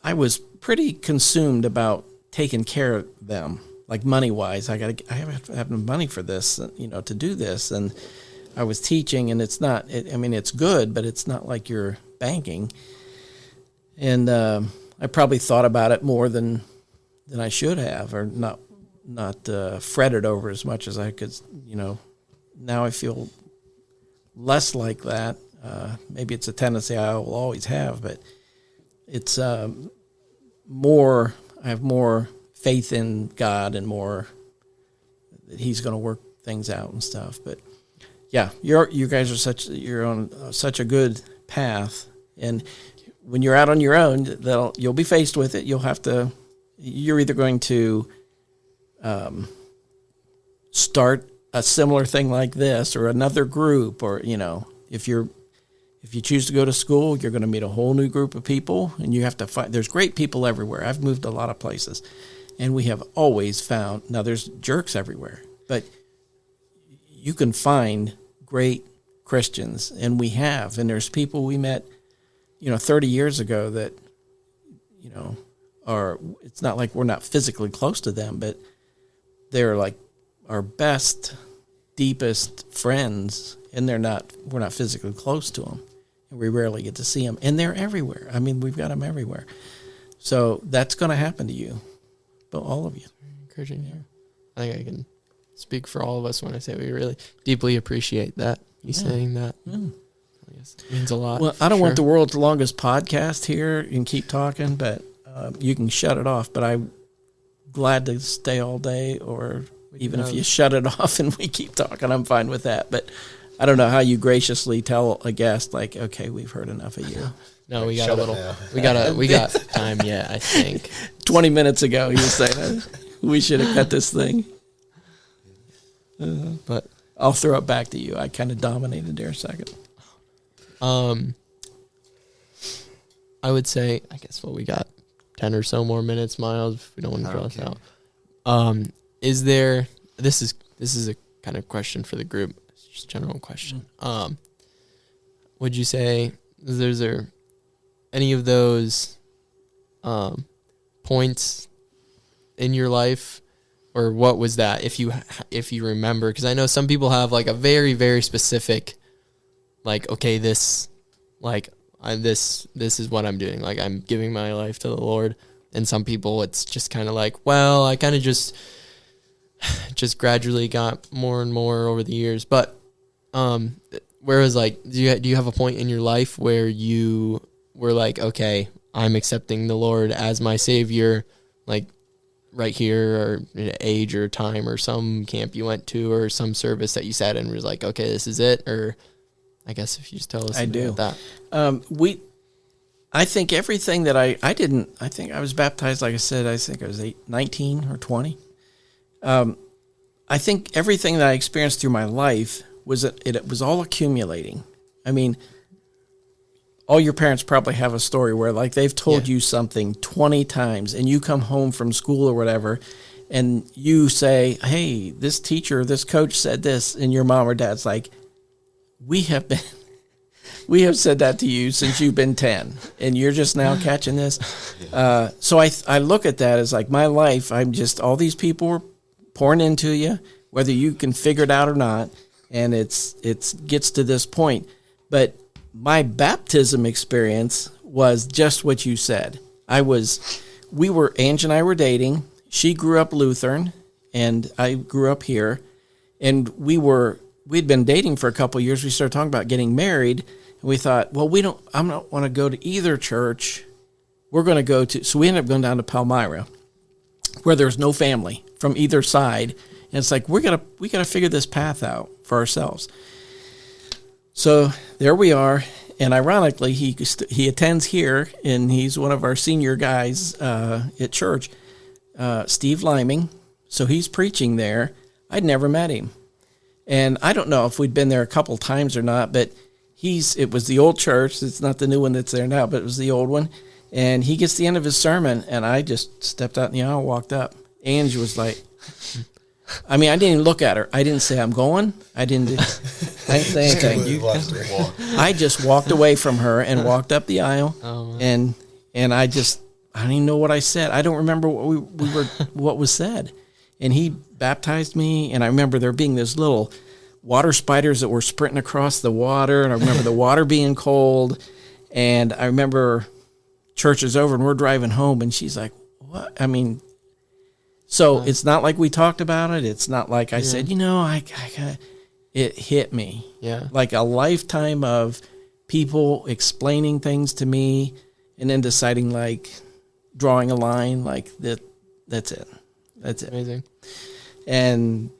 I was pretty consumed about taking care of them, like money-wise. I have to have money for this, to do this. And I was teaching, and it's not, it's good, but it's not like you're banking. And I probably thought about it more than I should have, or not fretted over as much as I could, Now I feel less like that. Maybe it's a tendency I will always have, but it's more, I have more faith in God and more that he's going to work things out and stuff. But yeah, you guys are you're on such a good path. And when you're out on your own, you'll be faced with it. You're either going to start a similar thing like this or another group, or, if you choose to go to school, you're going to meet a whole new group of people, and you have to find, there's great people everywhere. I've moved a lot of places, and we have always found, now there's jerks everywhere, but you can find great Christians, and we have, and there's people we met, 30 years ago that, are, it's not like we're not physically close to them, but they're like our best, deepest friends, and we're not physically close to them, and we rarely get to see them, and they're everywhere. I mean, we've got them everywhere. So that's going to happen to you, but all of you. Encouraging here. I think I can speak for all of us when I say we really deeply appreciate that. You saying that. Yeah. I guess it means a lot. Well, I don't want the world's longest podcast here and keep talking, but you can shut it off. But I'm glad to stay all day, or even if you shut it off and we keep talking, I'm fine with that. But I don't know how you graciously tell a guest, like, okay, we've heard enough of you. No, we got a little. We got time yet, I think. 20 minutes ago, he was saying we should have cut this thing. But I'll throw it back to you. I kind of dominated there a second. I would say, I guess we got 10 or so more minutes, Miles, if we don't want to draw us out. Is there, this is a kind of question for the group. It's just a general question. Would you say, is there any of those points in your life, or what was that, if you remember? Because I know some people have like a very, very specific, like, okay, this is what I'm doing. Like, I'm giving my life to the Lord. And some people, it's just kind of like, well, I kind of just gradually got more and more over the years. But whereas, like, do you have a point in your life where you were like, okay, I'm accepting the Lord as my Savior, like right here, or age or time, or some camp you went to, or some service that you sat in and was like, okay, this is it? Or I guess if you just tell us about that. I think everything that I think I was baptized, like I said, I think I was 19 or 20. I think everything that I experienced through my life it was all accumulating. I mean, all your parents probably have a story where, like, they've told you something 20 times, and you come home from school or whatever, and you say, hey, this teacher, this coach said this, and your mom or dad's like, we have said that to you since you've been 10, and you're just now catching this. So I look at that as like my life. I'm just, all these people are pouring into you, whether you can figure it out or not, and it's gets to this point. But my baptism experience was just what you said. Ange and I were dating. She grew up Lutheran, and I grew up here, and we'd been dating for a couple of years. We started talking about getting married, and we thought, well, I don't want to go to either church. We're going to go to, so we ended up going down to Palmyra, where there's no family from either side. And it's like, we got to figure this path out for ourselves. So there we are. And ironically, he attends here, and he's one of our senior guys at church, Steve Liming. So he's preaching there. I'd never met him. And I don't know if we'd been there a couple times or not, but it was the old church. It's not the new one that's there now, but it was the old one. And he gets to the end of his sermon, and I just stepped out in the aisle and walked up. Ange was like, I mean, I didn't even look at her. I didn't say, I'm going. I didn't say anything. I just walked away from her and walked up the aisle, and I don't even know what I said. I don't remember what was said. And he baptized me, and I remember there being those little water spiders that were sprinting across the water, and I remember the water being cold, and I remember church is over, and we're driving home, and she's like, what? I mean, so it's not like we talked about it. It's not like I said, it hit me. Yeah. Like a lifetime of people explaining things to me, and then deciding, like, drawing a line, like, that's it. That's it. Amazing. And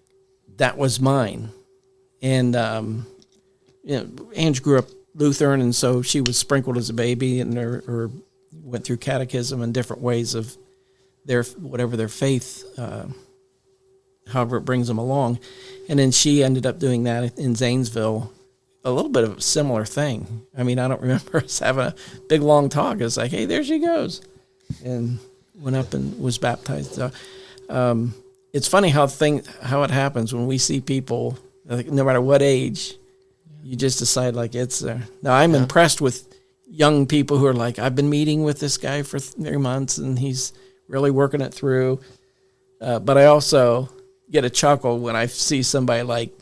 that was mine. And, Ange grew up Lutheran, and so she was sprinkled as a baby, and or went through catechism and different ways of their faith, however it brings them along. And then she ended up doing that in Zanesville, a little bit of a similar thing. I mean, I don't remember us having a big, long talk. It's like, hey, there she goes. And went up and was baptized. It's funny how it happens when we see people, like, no matter what age, you just decide, like, it's there. Now, I'm impressed with young people who are like, I've been meeting with this guy for 3 months and he's really working it through. But I also get a chuckle when I see somebody like,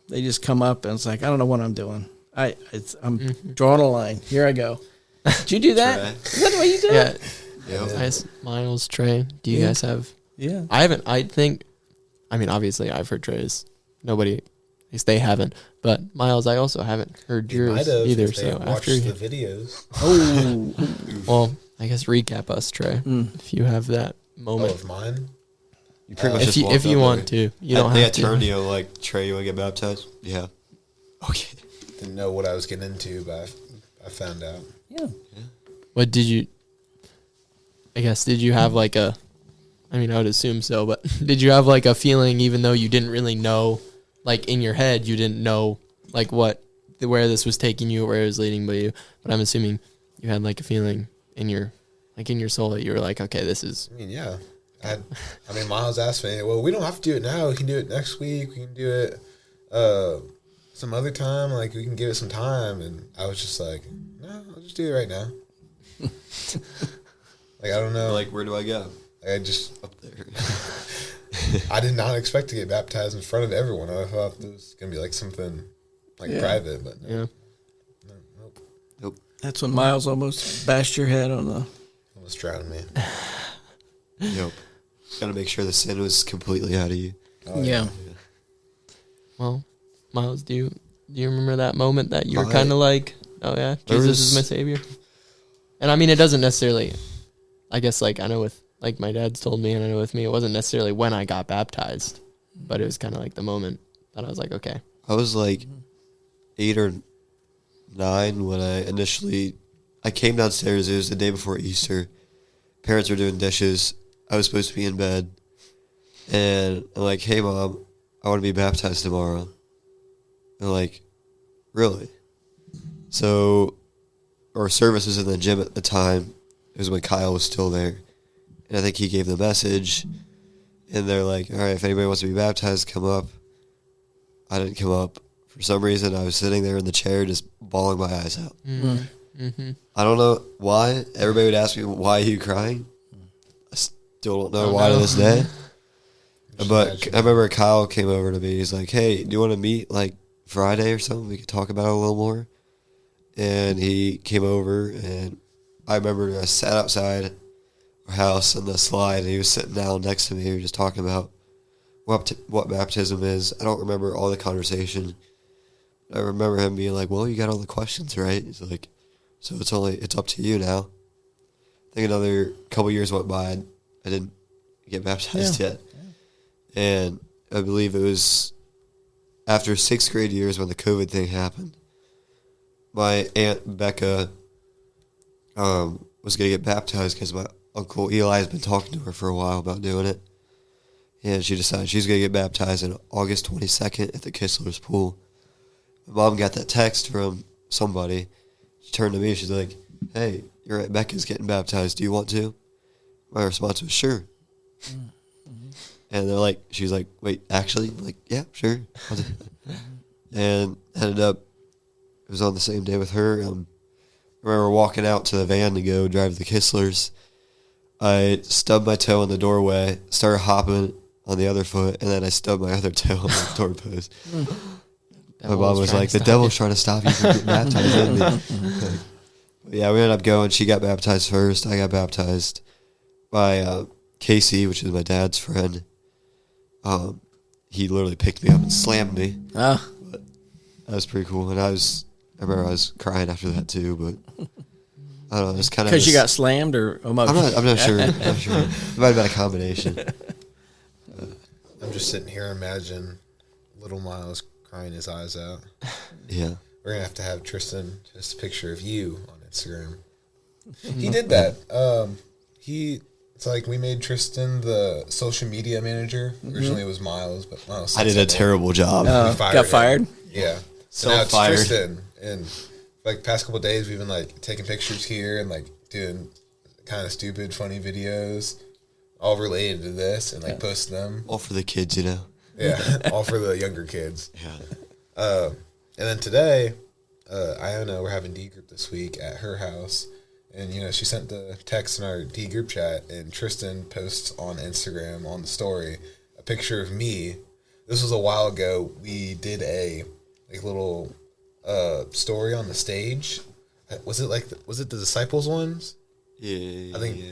they just come up and it's like, I don't know what I'm doing. I'm drawing a line. Here I go. Did you do that? Is that what you did? Yeah. Yep. Nice. Miles, Trey, do you guys have? Yeah. I haven't. I mean, obviously, I've heard Trey's. Nobody, at least they haven't. But Miles, I also haven't heard yours either. If they So watched after, the videos. Oh. well, I guess recap us, Trey, if you have that moment. Of mine. You pretty much if just you walked if you up want there. to, you don't They have had to. turned to you like, Trey, you want to get baptized? Yeah. Okay. Didn't know what I was getting into, but I found out. Yeah. What did you? I guess did you have like a? I mean, I would assume so, but did you have like a feeling, even though you didn't really know, like in your head, you didn't know like where this was taking you, where it was leading by you. But I'm assuming you had like a feeling in your soul that you were like, okay, this is. I mean, yeah. I mean, Miles asked me, well, we don't have to do it now. We can do it next week. We can do it some other time. Like, we can give it some time. And I was just like, no, I'll just do it right now. Like, I don't know. Like, where do I go? I just, Up there. I did not expect to get baptized in front of everyone. I thought it was going to be like something like private, but no. Yeah. Nope. That's when Miles almost bashed your head on the. Almost drowned me. Yep. Got to make sure the sin was completely out of you. Oh, Yeah. Well, Miles, do you remember that moment that you were I- kind of like, oh yeah, Jesus is my savior? And I mean, it doesn't necessarily. I guess like I know with like my dad's told me, and I know with me, it wasn't necessarily when I got baptized, but it was kind of like the moment that I was like, okay. I was like 8 or 9 when I came downstairs. It was the day before Easter. Parents were doing dishes. I was supposed to be in bed. And I'm like, hey, Mom, I want to be baptized tomorrow. And like, really? So our service was in the gym at the time. It was when Kyle was still there. And I think he gave the message. And they're like, all right, if anybody wants to be baptized, come up. I didn't come up. For some reason, I was sitting there in the chair just bawling my eyes out. Mm-hmm. I don't know why. Everybody would ask me, why are you crying? I still don't know why to this day. But I remember Kyle came over to me. He's like, hey, do you want to meet like Friday or something? We could talk about it a little more. And he came over, and I remember I sat outside our house in the slide, and he was sitting down next to me. We were just talking about what baptism is. I don't remember all the conversation. I remember him being like, well, you got all the questions, right? He's like, so it's up to you now. I think another couple years went by. I didn't get baptized yet. Yeah. And I believe it was after 6th grade years when the COVID thing happened. My Aunt Becca was going to get baptized because my Uncle Eli has been talking to her for a while about doing it. And she decided she's going to get baptized on August 22nd at the Kistler's pool. My mom got that text from somebody. She turned to me. She's like, hey, your Aunt Becca's getting baptized. Do you want to? My response was, sure. Mm-hmm. And they're like, she's like, wait, actually? I'm like, yeah, sure. And ended up, it was on the same day with her. I remember walking out to the van to go drive the Kistlers. I stubbed my toe in the doorway, started hopping on the other foot, and then I stubbed my other toe on the doorpost. My mom was like, the devil's trying to stop you from getting baptized, isn't he? Yeah, we ended up going. She got baptized first. I got baptized by Casey, which is my dad's friend. He literally picked me up and slammed me. Ah. But that was pretty cool. And I remember I was crying after that too, but I don't know, it's kind of because you got slammed or emotional? I'm not sure. I'm not sure. It might have been a combination. I'm just sitting here imagining little Miles crying his eyes out. Yeah. We're going to have Tristan just a picture of you on Instagram. He did that. It's like we made Tristan the social media manager. Originally it was Miles, but Miles. I did a terrible job. Got fired? Yeah. So now it's fired. Tristan. And like past couple of days we've been like taking pictures here and like doing kind of stupid, funny videos all related to this and like posting them. All for the kids, you know. Yeah. All for the younger kids. Yeah. And then today, Iona, we're having D group this week at her house. And, she sent the text in our D group chat, and Tristan posts on Instagram on the story a picture of me. This was a while ago. We did a little story on the stage. Was it the disciples ones? Yeah. I think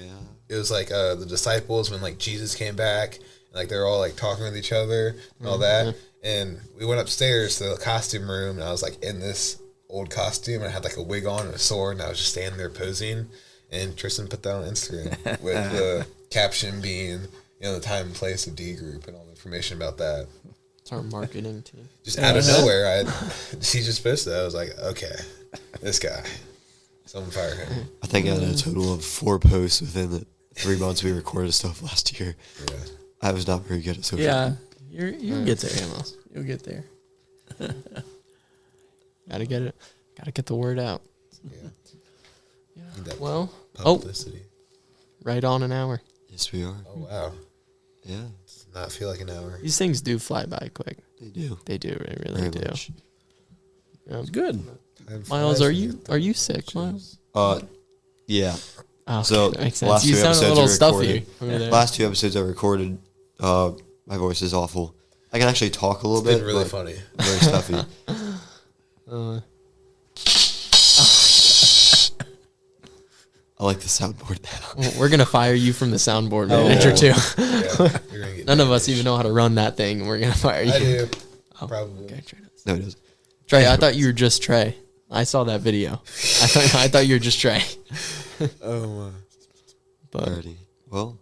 it was the disciples when Jesus came back, and they're all talking with each other and all that. And we went upstairs to the costume room, and I was in this old costume, and I had a wig on and a sword, and I was just standing there posing. And Tristan put that on Instagram with the caption being the time and place of D group and all the information about that. It's our marketing team. Just out of nowhere, he just posted that. I was like, okay, this guy. Someone fire him. I think I had a total of 4 posts within the 3 months we recorded stuff last year. Yeah. I was not very good at social Yeah, media. you'll get there. You'll get there. Gotta get it. Gotta get the word out. Yeah. Need that Well, publicity. right on an hour. Yes, we are. Oh, wow. Yeah, Does not feel like an hour. These things do fly by quick. they do. They do. They really Very do. much. Yeah. It's good. Time Miles, flies are when you you're you sick, Miles? Yeah. Oh, So, okay, that makes sense. last You two sound a episodes little are stuffy. recorded. over there. Last 2 episodes I recorded, my voice is awful. I can actually talk a little It's bit. been really but funny. Very stuffy. I like the soundboard now. Well, we're gonna fire you from the soundboard Oh. manager too. Yeah, you're gonna get None of us damaged. even know how to run that thing. We're gonna fire you. I do. Oh, Probably. okay, Trey does. No, it doesn't. Trey, I thought you were just Trey. I saw that video. I thought you were just Trey. Oh, But Alrighty. Well,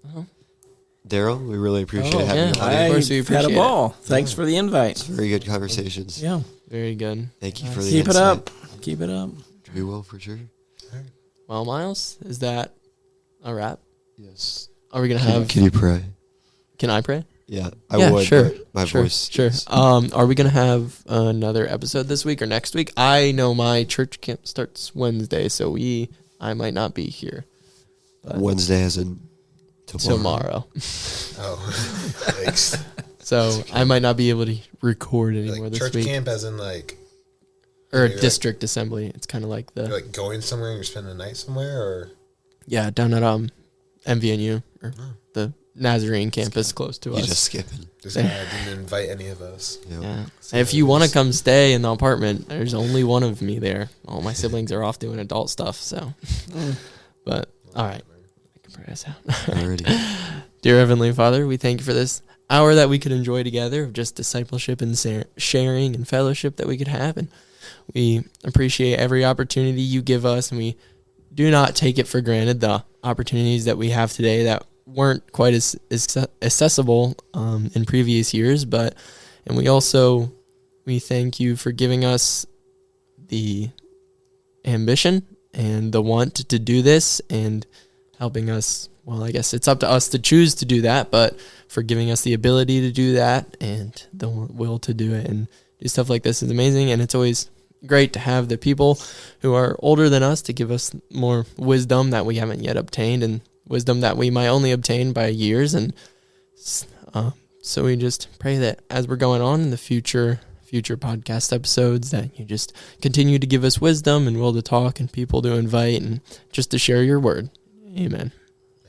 Darryl, we really appreciate having yeah. you on. Of I course we had appreciate a it. ball. Thanks for the invite. Very good conversations. Yeah. very good. Thank you for the Keep it insight. up. Keep it up. We will for sure. Well, Miles, is that a wrap? Yes. Are we gonna have? Can you pray? Can I pray? Yeah, I Yeah, would. sure, But my sure, voice. Sure. is- Are we gonna have another episode this week or next week? I know my church camp starts Wednesday, so I might not be here. But Wednesday as in tomorrow. oh. Thanks. So I might not be able to record anymore this Church week. camp as in Or a you're district assembly. It's kind of like the you're going somewhere and you're spending the night somewhere, or yeah down at MVNU or the Nazarene campus close to You're us. just skipping. this guy didn't invite any of us. Yep. Yeah. If you want to come stay in the apartment, there's only one of me there. All my siblings are off doing adult stuff. So, but all right, I can pray us out. Alrighty. Dear Heavenly Father, we thank you for this hour that we could enjoy together of just discipleship and sharing and fellowship that we could have. And we appreciate every opportunity you give us, and we do not take it for granted, the opportunities that we have today that weren't quite as accessible in previous years. And we thank you for giving us the ambition and the want to do this and helping us. Well, I guess it's up to us to choose to do that, but for giving us the ability to do that and the will to do it and do stuff like this is amazing. And it's always great to have the people who are older than us to give us more wisdom that we haven't yet obtained and wisdom that we might only obtain by years. And so we just pray that as we're going on in the future podcast episodes, that you just continue to give us wisdom and will to talk and people to invite and just to share your word. Amen.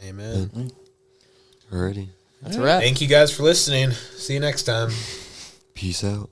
Amen. Alrighty. That's a wrap. Thank you guys for listening. See you next time. Peace out.